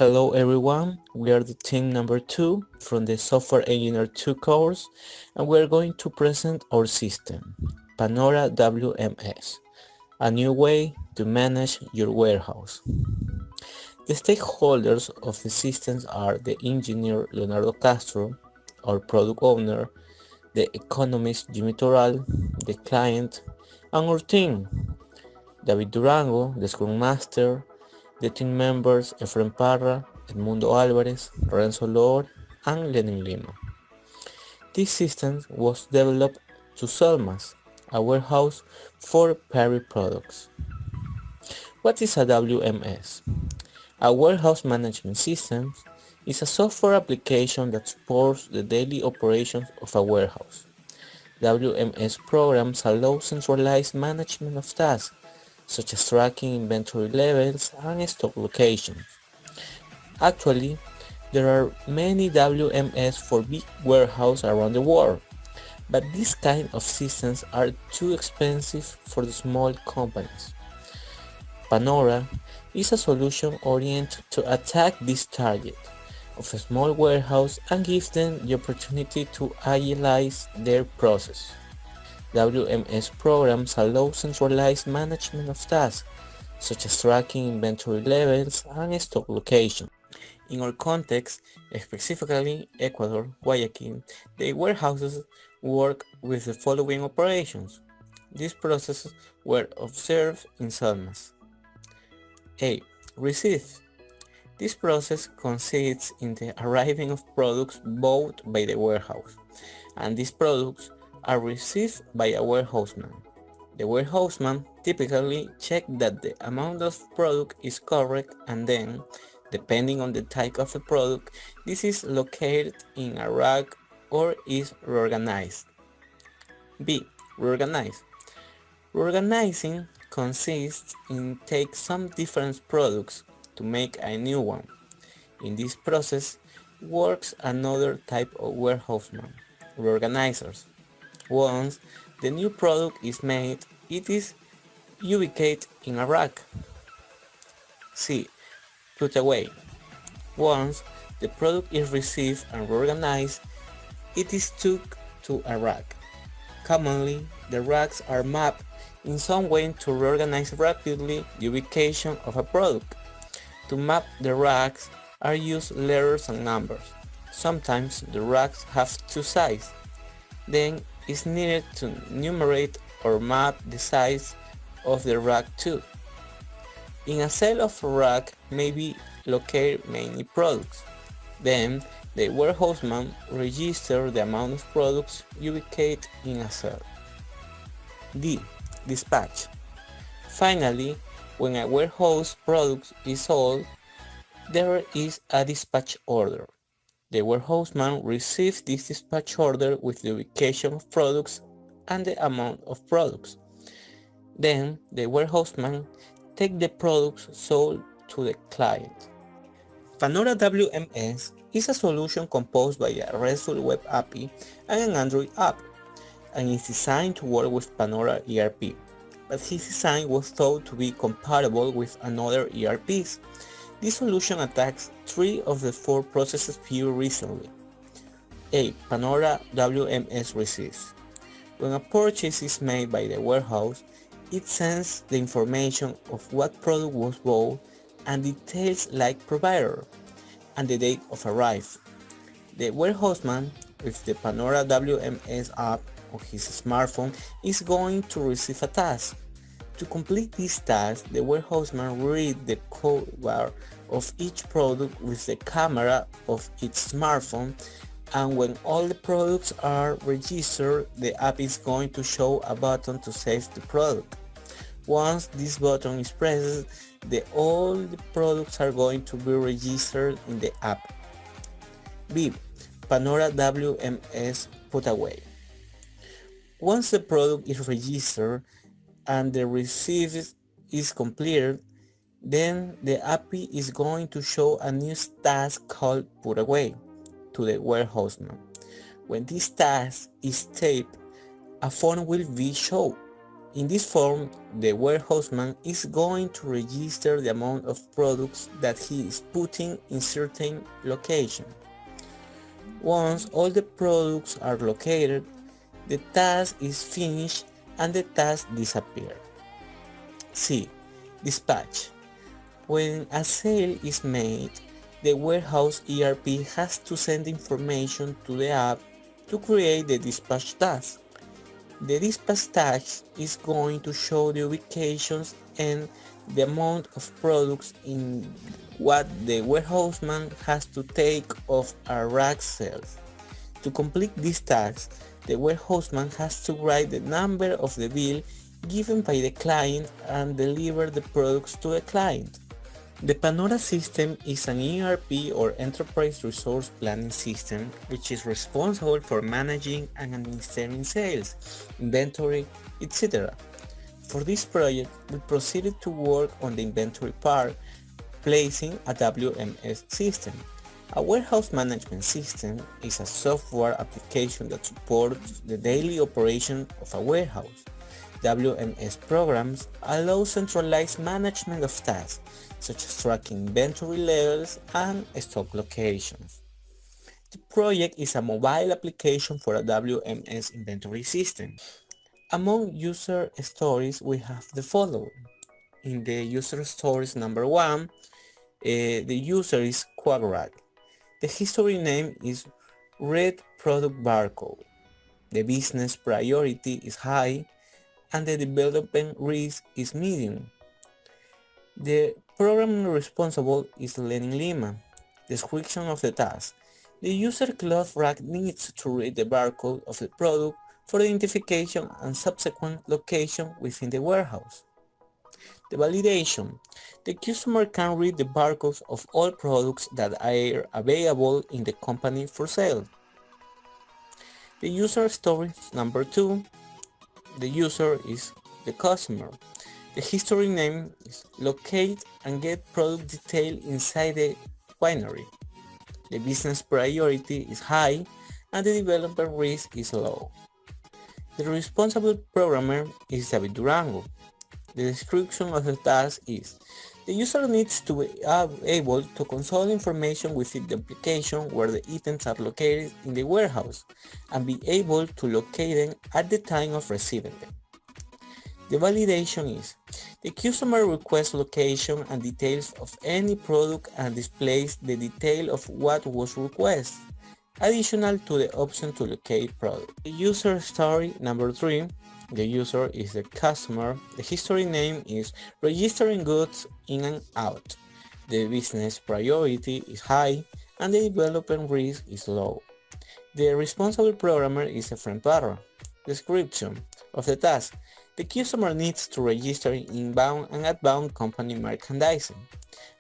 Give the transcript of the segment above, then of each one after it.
Hello everyone, we are the team number 2 from the Software Engineer 2 course, and we are going to present our system, Panora WMS, a new way to manage your warehouse. The stakeholders of the systems are the engineer Leonardo Castro, our product owner, the economist Jimmy Toral, the client, and our team, David Durango, the Scrum Master, the team members Efren Parra, Edmundo Álvarez, Renzo Lor, and Lenin Lima. This system was developed to Selmas, a warehouse for Perry products. What is a WMS? A warehouse management system is a software application that supports the daily operations of a warehouse. WMS programs allow centralized management of tasks, such as tracking inventory levels and stock locations. Actually, there are many WMS for big warehouses around the world, but these kind of systems are too expensive for the small companies. Panora is a solution oriented to attack this target of a small warehouse and give them the opportunity to agilize their process. WMS programs allow centralized management of tasks, such as tracking inventory levels and stock location. In our context, specifically Ecuador, Guayaquil, the warehouses work with the following operations. These processes were observed in Salmas. A. Receive. This process consists in the arriving of products bought by the warehouse, and these products are received by a warehouseman. The warehouseman typically checks that the amount of product is correct, and then, depending on the type of the product, this is located in a rack or is reorganized. B. Reorganize. Reorganizing consists in take some different products to make a new one. In this process works another type of warehouseman, reorganizers. Once the new product is made, it is ubicated in a rack. C. Put away. Once the product is received and reorganized, it is took to a rack. Commonly, the racks are mapped in some way to reorganize rapidly the ubication of a product. To map the racks are used letters and numbers. Sometimes the racks have two sides. Then it's needed to enumerate or map the size of the rack too. In a cell of a rack may be located many products. Then the warehouseman registers the amount of products ubicated in a cell. D. Dispatch. Finally, when a warehouse product is sold, there is a dispatch order. The warehouseman receives this dispatch order with the ubication of products and the amount of products. Then the warehouseman takes the products sold to the client. Panora WMS is a solution composed by a RESTful web API and an Android app, and is designed to work with Panora ERP, but its design was thought to be compatible with another ERPs. This solution attacks 3 of the 4 processes viewed recently. A. Panora WMS receives. When a purchase is made by the warehouse, it sends the information of what product was bought and details like provider and the date of arrival. The warehouseman with the Panora WMS app on his smartphone is going to receive a task. To complete this task, the warehouseman reads the code bar of each product with the camera of its smartphone, and when all the products are registered, the app is going to show a button to save the product. Once this button is pressed, all the products are going to be registered in the app. B. Panora WMS put away. Once the product is registered and the receipt is completed, then the API is going to show a new task called put away to the warehouseman. When this task is taped, a phone will be shown. In this form, the warehouseman is going to register the amount of products that he is putting in certain location. Once all the products are located, the task is finished and the task disappears. C. Dispatch. When a sale is made, the warehouse ERP has to send information to the app to create the dispatch task. The dispatch task is going to show the ubications and the amount of products in what the warehouseman has to take off a rack shelf. To complete this task, the warehouseman has to write the number of the bill given by the client and deliver the products to the client. The Panora system is an ERP or Enterprise Resource Planning system which is responsible for managing and administering sales, inventory, etc. For this project, we proceeded to work on the inventory part, placing a WMS system. A warehouse management system is a software application that supports the daily operation of a warehouse. WMS programs allow centralized management of tasks, such as tracking inventory levels and stock locations. The project is a mobile application for a WMS inventory system. Among user stories, we have the following. In the user stories number 1, the user is Quadrag. The history name is Red Product Barcode. The business priority is high and the development risk is medium. The program responsible is Lenin Lima. Description of the task. The user cloth rack needs to read the barcode of the product for identification and subsequent location within the warehouse. The validation. The customer can read the barcodes of all products that are available in the company for sale. The user story number 2. The user is the customer. The history name is locate and get product detail inside the winery. The business priority is high and the development risk is low. The responsible programmer is David Durango. The description of the task is the user needs to be able to console information within the application where the items are located in the warehouse and be able to locate them at the time of receiving them. The validation is the customer requests location and details of any product and displays the detail of what was requested, additional to the option to locate product. The user story number 3. The user is the customer. The history name is registering goods in and out. The business priority is high and the development risk is low. The responsible programmer is Efrain Parra. Description of the task. The customer needs to register inbound and outbound company merchandising.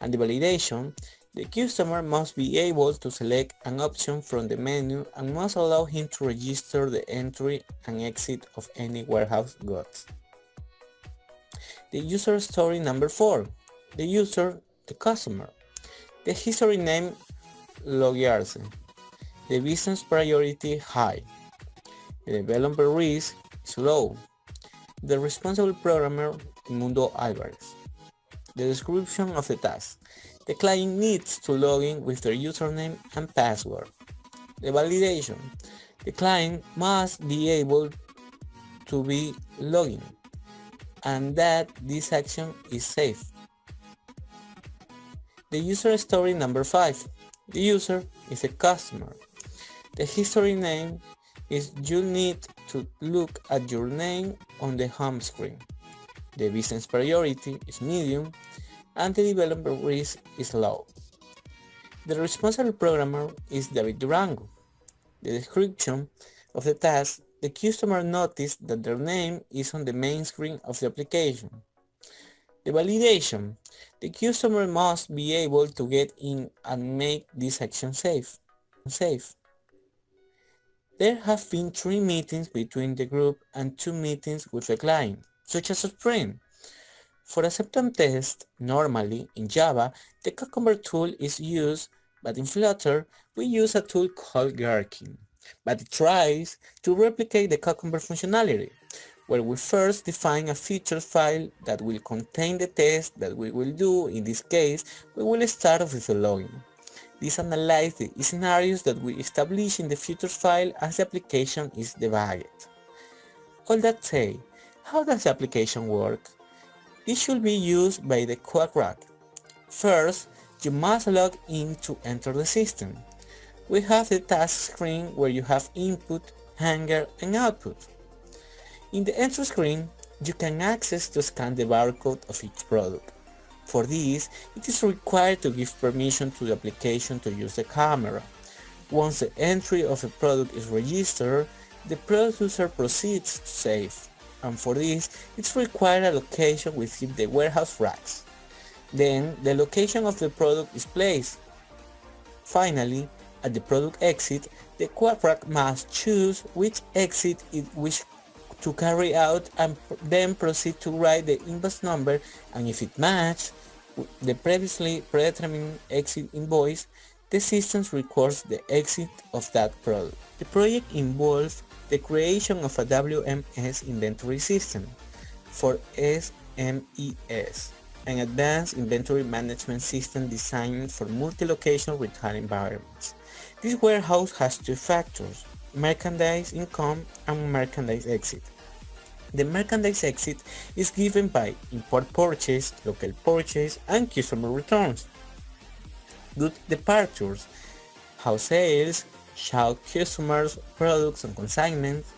And the validation. The customer must be able to select an option from the menu and must allow him to register the entry and exit of any warehouse goods. The user story number 4. The user, the customer. The history name Logiarse. The business priority high. The developer risk is low. The responsible programmer Mundo Alvarez. The description of the task. The client needs to log in with their username and password. The validation. The client must be able to be logging and that this action is safe. The user story number 5. The user is a customer. The history name is you need to look at your name on the home screen. The business priority is medium and the development risk is low. The responsible programmer is David Durango. The description of the task, the customer noticed that their name is on the main screen of the application. The validation, the customer must be able to get in and make this action safe. There have been 3 meetings between the group and 2 meetings with the client, such as a sprint. For acceptance test, normally in Java, the Cucumber tool is used, but in Flutter, we use a tool called Gherkin, but it tries to replicate the Cucumber functionality. where we first define a features file that will contain the test that we will do. In this case, we will start with the login. This analyzes the scenarios that we establish in the features file as the application is debugged. All that said, how does the application work? It should be used by the code rack. First, you must log in to enter the system. We have the task screen where you have input, handler, and output. In the entry screen, you can access to scan the barcode of each product. For this, it is required to give permission to the application to use the camera. Once the entry of a product is registered, the producer proceeds to save, and for this, it's required a location within the warehouse racks. Then, the location of the product is placed. Finally, at the product exit, the quad rack must choose which exit it wishes to carry out and then proceed to write the invoice number, and if it matches the previously predetermined exit invoice, the system records the exit of that product. The project involves the creation of a WMS inventory system for SMES, an advanced inventory management system designed for multi-location retail environments. This warehouse has two factors: merchandise income and merchandise exit. The merchandise exit is given by import purchase, local purchase, and customer returns. Good departures, house sales, shout customers, products and consignments,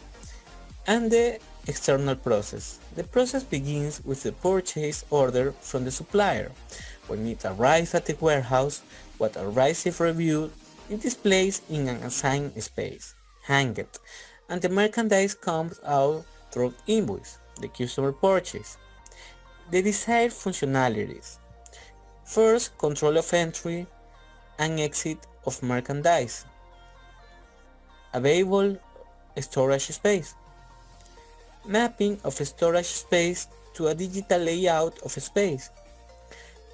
and the external process. The process begins with the purchase order from the supplier. When it arrives at the warehouse, what arrives is reviewed. It is placed in an assigned space, hanged, and the merchandise comes out through invoice, the customer purchase. The desired functionalities. First, control of entry and exit of merchandise. Available storage space. Mapping of storage space to a digital layout of space.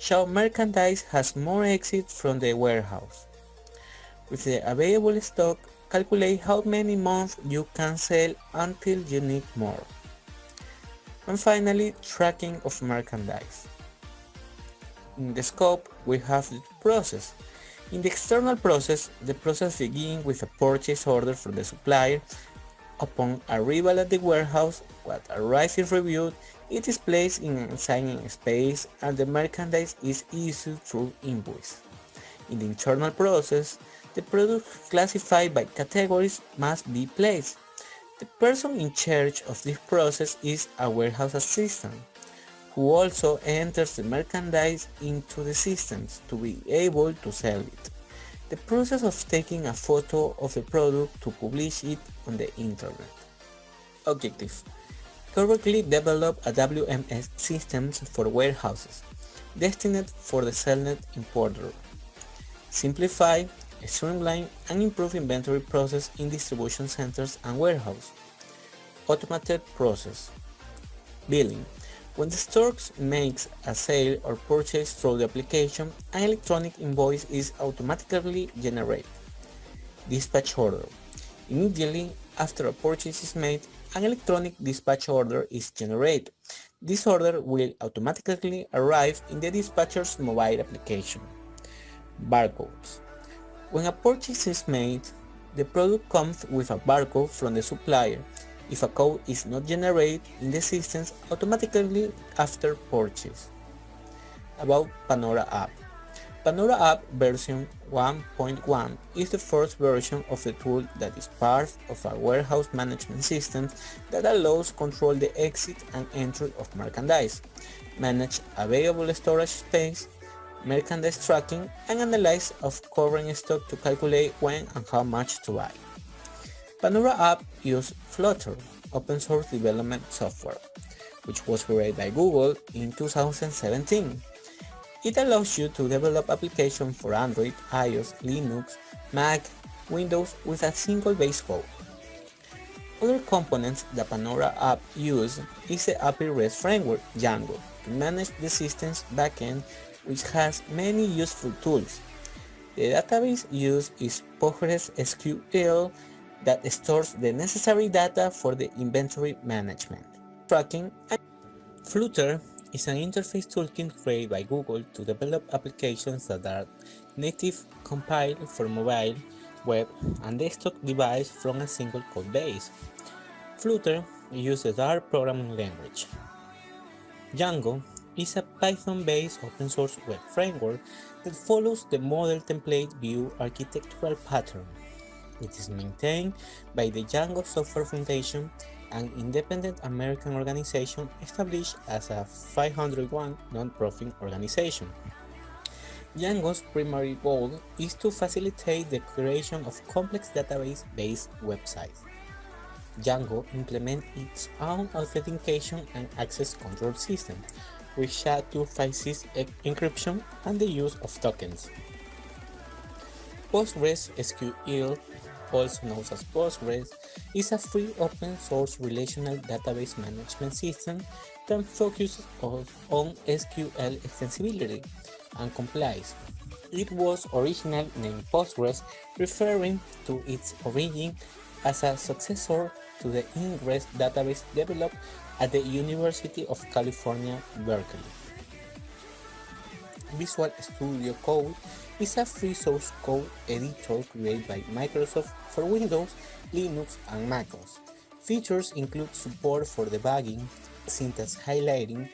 Show merchandise has more exits from the warehouse. With the available stock, calculate how many months you can sell until you need more. And finally, tracking of merchandise. In the scope, we have the process. In the external process, the process begins with a purchase order from the supplier. Upon arrival at the warehouse, what arrives is reviewed, it is placed in an assigned space, and the merchandise is issued through invoice. In the internal process, the products classified by categories must be placed. The person in charge of this process is a warehouse assistant, who also enters the merchandise into the systems to be able to sell it. The process of taking a photo of the product to publish it on the internet. Objective: correctly develop a WMS systems for warehouses, destined for the Cellnet importer. Simplify, streamline, and improve inventory process in distribution centers and warehouse. Automated process. Billing. When the store makes a sale or purchase through the application, an electronic invoice is automatically generated. Dispatch order. Immediately after a purchase is made, an electronic dispatch order is generated. This order will automatically arrive in the dispatcher's mobile application. Barcodes. When a purchase is made, the product comes with a barcode from the supplier. If a code is not generated in the systems automatically after purchase. About Panora app. Panora app version 1.1 is the first version of the tool that is part of a warehouse management system that allows control the exit and entry of merchandise, manage available storage space, merchandise tracking, and analyze of current stock to calculate when and how much to buy. Panora app uses Flutter, open source development software, which was created by Google in 2017. It allows you to develop applications for Android, iOS, Linux, Mac, Windows with a single base code. Other components the Panora app uses is the API REST framework, Django, to manage the system's backend, which has many useful tools. The database used is PostgreSQL that stores the necessary data for the inventory management. tracking. Flutter is an interface toolkit created by Google to develop applications that are native compiled for mobile, web, and desktop devices from a single code base. Flutter uses Dart programming language. Django is a Python-based open-source web framework that follows the model template view architectural pattern. It is maintained by the Django Software Foundation, an independent American organization established as a 501 non-profit organization. Django's primary goal is to facilitate the creation of complex database-based websites. Django implements its own authentication and access control system, with SHA-256 encryption and the use of tokens. PostgreSQL, also known as Postgres, is a free open-source relational database management system that focuses on SQL extensibility and compliance. It was originally named Postgres, referring to its origin as a successor to the Ingress database developed at the University of California, Berkeley. Visual Studio Code is a free source code editor created by Microsoft for Windows, Linux, and MacOS. Features include support for debugging, syntax highlighting,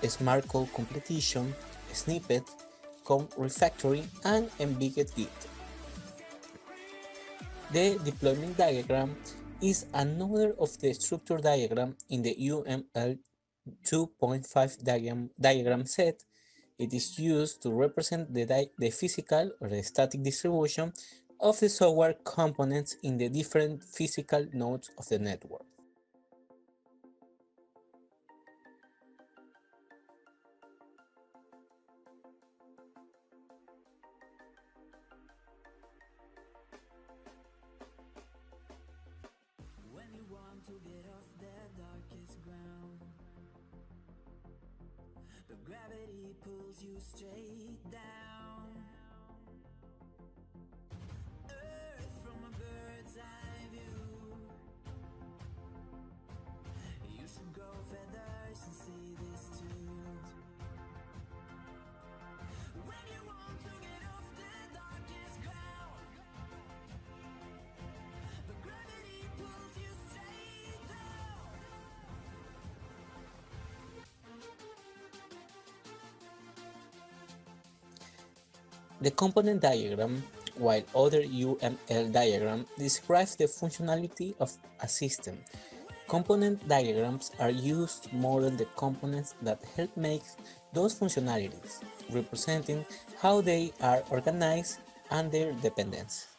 smart code completion, snippet, code refactoring, and embedded Git. The deployment diagram is another of the structure diagram in the UML 2.5 diagram set. It is used to represent the physical or the static distribution of the software components in the different physical nodes of the network. When you want to get off the darkest ground, but gravity pulls you straight down. Earth from a bird's eye view. You should grow feathers and see this too. When you want to get off the darkest ground, but gravity pulls you straight down. The component diagram, while other UML diagrams describe the functionality of a system. Component diagrams are used to model the components that help make those functionalities, representing how they are organized and their dependence.